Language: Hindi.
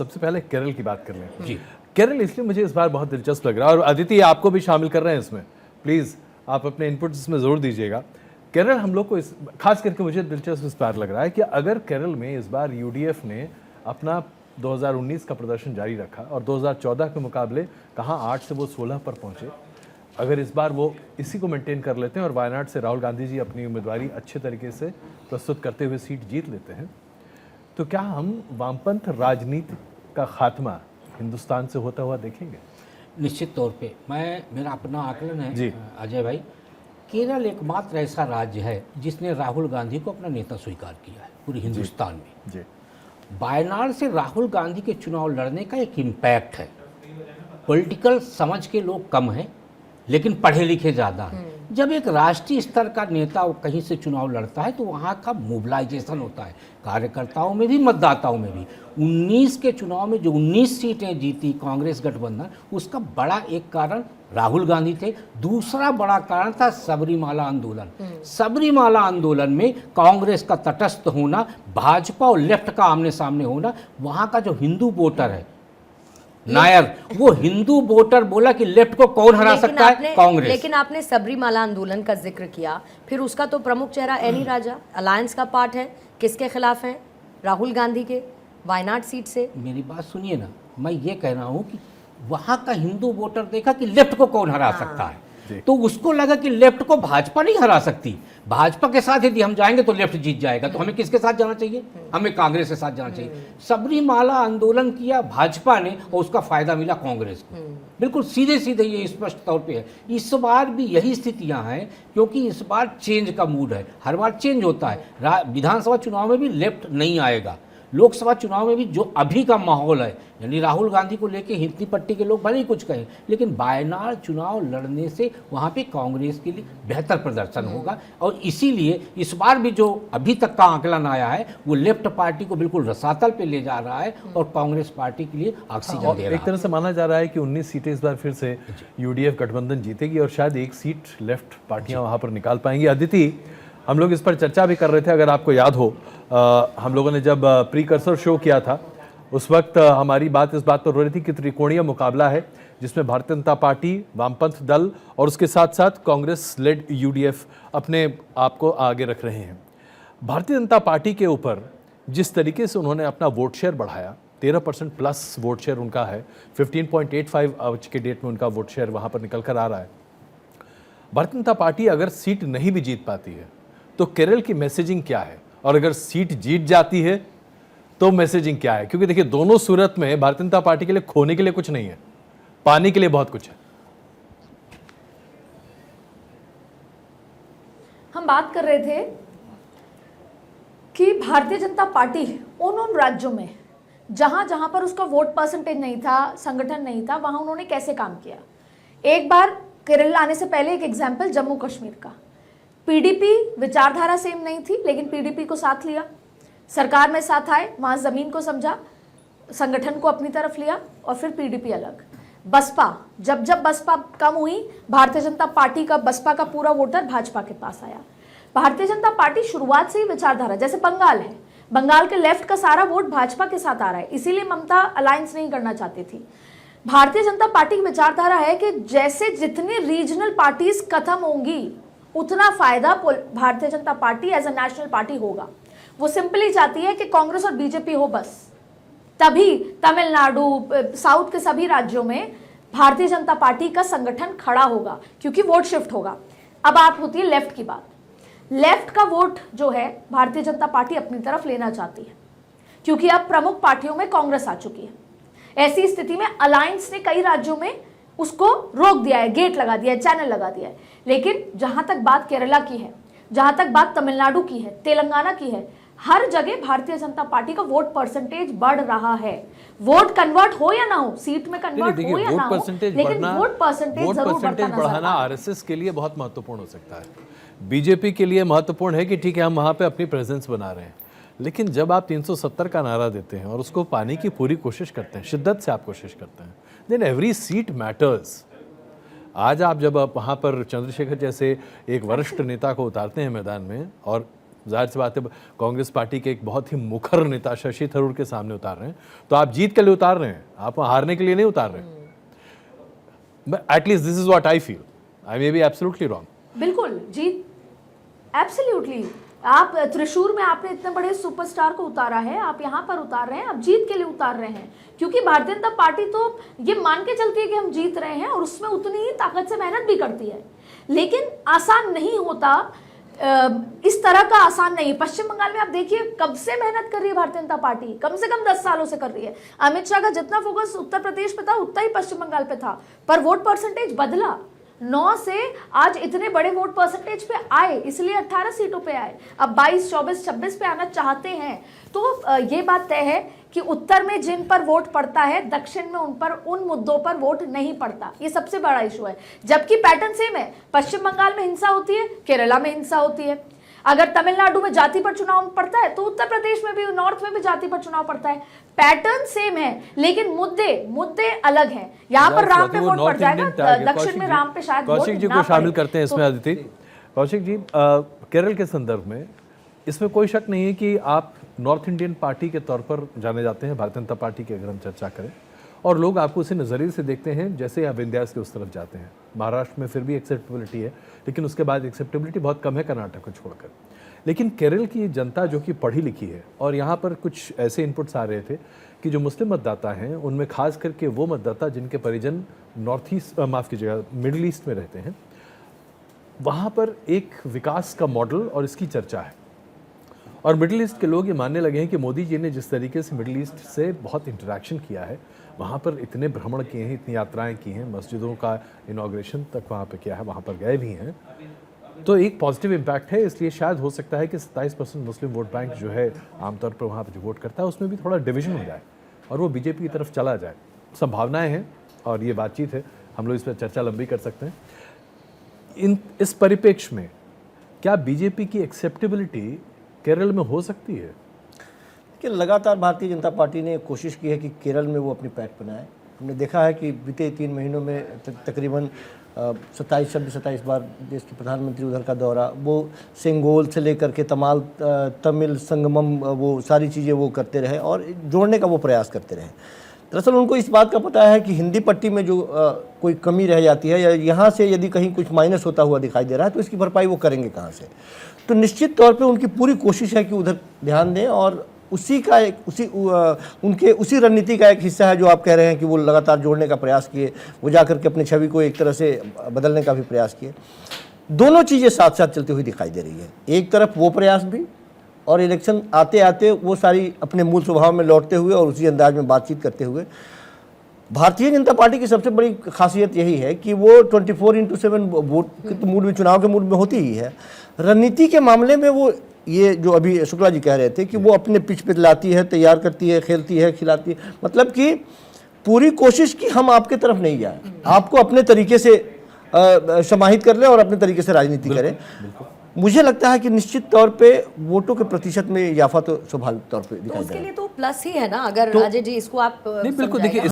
सबसे पहले केरल की बात कर लें जी। केरल इसलिए मुझे इस बार बहुत दिलचस्प लग रहा है, और अदिति आपको भी शामिल कर रहे हैं इसमें, प्लीज़ आप अपने इनपुट इसमें ज़रूर दीजिएगा। केरल हम लोग को इस खास करके मुझे दिलचस्प इस बार लग रहा है कि अगर केरल में इस बार यूडीएफ ने अपना 2019 का प्रदर्शन जारी रखा और 2014 के मुकाबले कहाँ 8 से वो 16 पर पहुँचे, अगर इस बार वो इसी को मेंटेन कर लेते हैं और वायनाड से राहुल गांधी जी अपनी उम्मीदवारी अच्छे तरीके से प्रस्तुत करते हुए सीट जीत लेते हैं, तो क्या हम वामपंथ राजनीति का खात्मा हिंदुस्तान से होता हुआ देखेंगे? निश्चित तौर पे मेरा अपना आकलन है जी। अजय भाई, केरल एकमात्र ऐसा राज्य है जिसने राहुल गांधी को अपना नेता स्वीकार किया है पूरे हिंदुस्तान में। जी। वायनाड से राहुल गांधी के चुनाव लड़ने का एक इम्पैक्ट है। पॉलिटिकल समझ के लोग कम हैं लेकिन पढ़े लिखे ज़्यादा हैं। जब एक राष्ट्रीय स्तर का नेता कहीं से चुनाव लड़ता है तो वहाँ का मोबिलाइजेशन होता है, कार्यकर्ताओं में भी मतदाताओं में भी। 19 के चुनाव में जो 19 सीटें जीती कांग्रेस गठबंधन, उसका बड़ा एक कारण राहुल गांधी थे। दूसरा बड़ा कारण था सबरीमाला आंदोलन। सबरीमाला आंदोलन में कांग्रेस का तटस्थ होना, भाजपा और लेफ्ट का आमने सामने होना, वहाँ का जो हिंदू वोटर है नायर, वो हिंदू वोटर बोला कि लेफ्ट को कौन हरा सकता है, कांग्रेस। लेकिन आपने सबरीमाला आंदोलन का जिक्र किया, फिर उसका तो प्रमुख चेहरा एनी राजा अलायंस का पार्ट है। किसके खिलाफ है? राहुल गांधी के, वायनाड सीट से। मेरी बात सुनिए ना, मैं ये कह रहा हूँ कि वहाँ का हिंदू वोटर देखा कि लेफ्ट को कौन हरा सकता है, तो उसको लगा कि लेफ्ट को भाजपा नहीं हरा सकती, भाजपा के साथ यदि हम जाएंगे तो लेफ्ट जीत जाएगा, तो हमें किसके साथ जाना चाहिए? हमें कांग्रेस के साथ जाना चाहिए। सबरीमाला आंदोलन किया भाजपा ने और उसका फायदा मिला कांग्रेस को। बिल्कुल सीधे सीधे ये स्पष्ट तौर पे है। इस बार भी यही स्थितियां हैं क्योंकि इस बार चेंज का मूड है। हर बार चेंज होता है। विधानसभा चुनाव में भी लेफ्ट नहीं आएगा, लोकसभा चुनाव में भी जो अभी का माहौल है, यानी राहुल गांधी को लेके हिंदी पट्टी के लोग भले ही कुछ कहें, लेकिन वायनाड चुनाव लड़ने से वहाँ पे कांग्रेस के लिए बेहतर प्रदर्शन होगा। और इसीलिए इस बार भी जो अभी तक का आंकलन आया है वो लेफ्ट पार्टी को बिल्कुल रसातल पे ले जा रहा है और कांग्रेस पार्टी के लिए ऑक्सीजन दे रहा है। एक तरह से माना जा रहा है कि 19 सीटें इस बार फिर से यूडीएफ गठबंधन जीतेगी और शायद एक सीट लेफ्ट पार्टियां वहाँ पर निकाल पाएंगी। अदिति, हम लोग इस पर चर्चा भी कर रहे थे, अगर आपको याद हो, हम लोगों ने जब प्रीकर्सर शो किया था उस वक्त हमारी बात इस बात पर हो रही थी कि त्रिकोणीय मुकाबला है जिसमें भारतीय जनता पार्टी, वामपंथ दल और उसके साथ साथ कांग्रेस लेड यूडीएफ अपने आप को आगे रख रहे हैं। भारतीय जनता पार्टी के ऊपर जिस तरीके से उन्होंने अपना वोट शेयर बढ़ाया, 13% प्लस वोट शेयर उनका है, 15.85 आज के डेट में उनका वोट शेयर वहाँ पर निकल कर आ रहा है। भारतीय जनता पार्टी अगर सीट नहीं भी जीत पाती है तो केरल की मैसेजिंग क्या है, और अगर सीट जीत जाती है तो मैसेजिंग क्या है? क्योंकि देखिए दोनों सूरत में भारतीय जनता पार्टी के लिए खोने के लिए कुछ नहीं है, पाने के लिए बहुत कुछ है। हम बात कर रहे थे कि भारतीय जनता पार्टी उन राज्यों में जहां जहां पर उसका वोट परसेंटेज नहीं था, संगठन नहीं था, वहां उन्होंने कैसे काम किया। एक बार केरल आने से पहले एक एग्जाम्पल जम्मू कश्मीर का। पीडीपी विचारधारा सेम नहीं थी लेकिन पीडीपी को साथ लिया, सरकार में साथ आए, वहां जमीन को समझा, संगठन को अपनी तरफ लिया और फिर पीडीपी अलग। बसपा, जब जब बसपा कम हुई, भारतीय जनता पार्टी का, बसपा का पूरा वोटर भाजपा के पास आया। भारतीय जनता पार्टी शुरुआत से ही विचारधारा, जैसे बंगाल है, बंगाल के लेफ्ट का सारा वोट भाजपा के साथ आ रहा है, इसीलिए ममता अलायंस नहीं करना चाहती थी। भारतीय जनता पार्टी की विचारधारा है कि जैसे जितनी रीजनल पार्टीज खत्म होंगी उतना फायदा Bharatiya Janata Party as a national party होगा। वो सिंपली चाहती है कि कांग्रेस और बीजेपी हो बस, तभी तमिलनाडु, साउथ के सभी राज्यों में भारतीय जनता पार्टी का संगठन खड़ा होगा क्योंकि वोट शिफ्ट होगा। अब बात होती है लेफ्ट की बात। लेफ्ट का वोट जो है भारतीय जनता पार्टी अपनी तरफ लेना चाहती है क्योंकि अब प्रमुख पार्टियों में कांग्रेस आ चुकी है। ऐसी स्थिति में अलायंस ने कई राज्यों में उसको रोक दिया है, गेट लगा दिया है, चैनल लगा दिया है। लेकिन जहां तक बात केरला की है, जहां तक बात तमिलनाडु की है, तेलंगाना की है, हर जगह भारतीय जनता पार्टी का वोट परसेंटेज बढ़ रहा है। वोट कन्वर्ट हो या ना हो, सीट में कन्वर्ट हो या ना हो, लेकिन वोट परसेंटेज जरूर बढ़ाना आरएसएस के लिए बहुत महत्वपूर्ण हो सकता है। बीजेपी के लिए महत्वपूर्ण है कि ठीक है हम वहां पे अपनी प्रेजेंस बना रहे हैं, लेकिन जब आप 370 का नारा देते हैं और उसको पाने की पूरी कोशिश करते हैं, शिद्दत से आप कोशिश करते हैं, देन एवरी सीट मैटर्स। आज आप जब आप वहाँ पर चंद्रशेखर जैसे एक वरिष्ठ नेता को उतारते हैं मैदान में और जाहिर सी बात है कांग्रेस पार्टी के एक बहुत ही मुखर नेता शशि थरूर के सामने उतार रहे हैं, तो आप जीत के लिए उतार रहे हैं, आप हारने के लिए नहीं उतार रहे हैं। At least this is what I feel, I may be absolutely wrong. बिल्कुल जीत, एब्सोल्युटली। आप त्रिशूर में आपने इतने बड़े सुपरस्टार को उतारा है, आप यहाँ पर उतार रहे हैं, आप जीत के लिए उतार रहे हैं, क्योंकि भारतीय जनता पार्टी तो ये मान के चलती है कि हम जीत रहे हैं और उसमें उतनी ही ताकत से मेहनत भी करती है। लेकिन आसान नहीं होता, इस तरह का आसान नहीं। पश्चिम बंगाल में आप देखिए कब से मेहनत कर रही है भारतीय जनता पार्टी, कम से कम 10 सालों से कर रही है। अमित शाह का जितना फोकस उत्तर प्रदेश पे था उतना ही पश्चिम बंगाल पे था, पर वोट परसेंटेज बदला। 9 से आज इतने बड़े वोट परसेंटेज पे आए, इसलिए 18 सीटों पे आए। अब 22, 24, 26 पे आना चाहते हैं। तो ये बात तय है कि उत्तर में जिन पर वोट पड़ता है, दक्षिण में उन पर, उन मुद्दों पर वोट नहीं पड़ता। ये सबसे बड़ा इशू है। जबकि पैटर्न सेम है, पश्चिम बंगाल में हिंसा होती है, केरला में हिंसा होती है। अगर तमिलनाडु में जाति पर चुनाव पड़ता है तो उत्तर प्रदेश में भी, नॉर्थ में भी जाति पर चुनाव पड़ता है। पैटर्न सेम है, लेकिन मुद्दे अलग हैं। यहाँ पर राम पे वोट पड़ जाएगा, दक्षिण में राम पे शायद कौशिक जी को शामिल करते हैं इसमें। अदिति, कौशिक जी, केरल के संदर्भ में इसमें कोई शक नहीं है कि आप नॉर्थ इंडियन पार्टी के तौर पर जाने जाते हैं, भारतीय जनता पार्टी की अगर हम चर्चा करें, और लोग आपको उसी नज़रिए से देखते हैं जैसे आप विंध्यास के उस तरफ जाते हैं। महाराष्ट्र में फिर भी एक्सेप्टेबिलिटी है, लेकिन उसके बाद एक्सेप्टेबिलिटी बहुत कम है कर्नाटक को छोड़कर। लेकिन केरल की जनता जो कि पढ़ी लिखी है, और यहाँ पर कुछ ऐसे इनपुट्स आ रहे थे कि जो मुस्लिम मतदाता हैं उनमें खास करके वो मतदाता जिनके परिजन नॉर्थ ईस्ट, माफ़ कीजिएगा, मिडिल ईस्ट में रहते हैं, वहाँ पर एक विकास का मॉडल और इसकी चर्चा है। और मिडिल ईस्ट के लोग ये मानने लगे हैं कि मोदी जी ने जिस तरीके से मिडिल ईस्ट से बहुत इंटरेक्शन किया है, वहाँ पर इतने भ्रमण किए हैं, इतनी यात्राएं की हैं, मस्जिदों का इनॉग्रेशन तक वहाँ पर किया है, वहाँ पर गए भी हैं, तो एक पॉजिटिव इम्पैक्ट है। इसलिए शायद हो सकता है कि 27% मुस्लिम वोट बैंक जो है आमतौर पर वहाँ पर जो वोट करता है उसमें भी थोड़ा डिवीजन हो जाए और वो बीजेपी की तरफ चला जाए। संभावनाएँ हैं और ये बातचीत है, हम लोग इस पर चर्चा लंबी कर सकते हैं। इस परिप्रेक्ष्य में क्या बीजेपी की एक्सेप्टेबिलिटी केरल में हो सकती है? कि लगातार भारतीय जनता पार्टी ने कोशिश की है कि केरल में वो अपनी पैठ बनाए। हमने देखा है कि बीते 3 महीनों में तकरीबन 27 बार देश के प्रधानमंत्री उधर का दौरा, वो सेंगोल से लेकर के तमिल संगमम, वो सारी चीज़ें वो करते रहे और जोड़ने का वो प्रयास करते रहे। दरअसल उनको इस बात का पता है कि हिंदी पट्टी में जो कोई कमी रह जाती है या यहाँ से यदि कहीं कुछ माइनस होता हुआ दिखाई दे रहा है तो इसकी भरपाई वो करेंगे कहाँ से। तो निश्चित तौर पे उनकी पूरी कोशिश है कि उधर ध्यान दें और उसी रणनीति का एक हिस्सा है जो आप कह रहे हैं कि वो लगातार जोड़ने का प्रयास किए, वो जाकर के अपनी छवि को एक तरह से बदलने का भी प्रयास किए। दोनों चीज़ें साथ साथ चलती हुई दिखाई दे रही है, एक तरफ वो प्रयास भी और इलेक्शन आते आते वो सारी अपने मूल स्वभाव में लौटते हुए और उसी अंदाज में बातचीत करते हुए। भारतीय जनता पार्टी की सबसे बड़ी खासियत यही है कि वो 24/7 वोट के मूड में, चुनाव के मूड में होती ही है। रणनीति के मामले में वो, ये जो अभी शुक्ला जी कह रहे थे कि वो अपने पिच पे लाती है, तैयार करती है, खेलती है, खिलाती है, मतलब कि पूरी कोशिश की हम आपके तरफ नहीं जाए, आपको अपने तरीके से समाहित कर ले और अपने तरीके से राजनीति करें। मुझे लगता है कि निश्चित तौर पे वोटों के प्रतिशत में इजाफा तो स्वाभाविक तौर पे दिखाई दे रहा है। उसके लिए तो प्लस ही है ना, अगर अजय जी इसको आप नहीं, बिल्कुल देखिए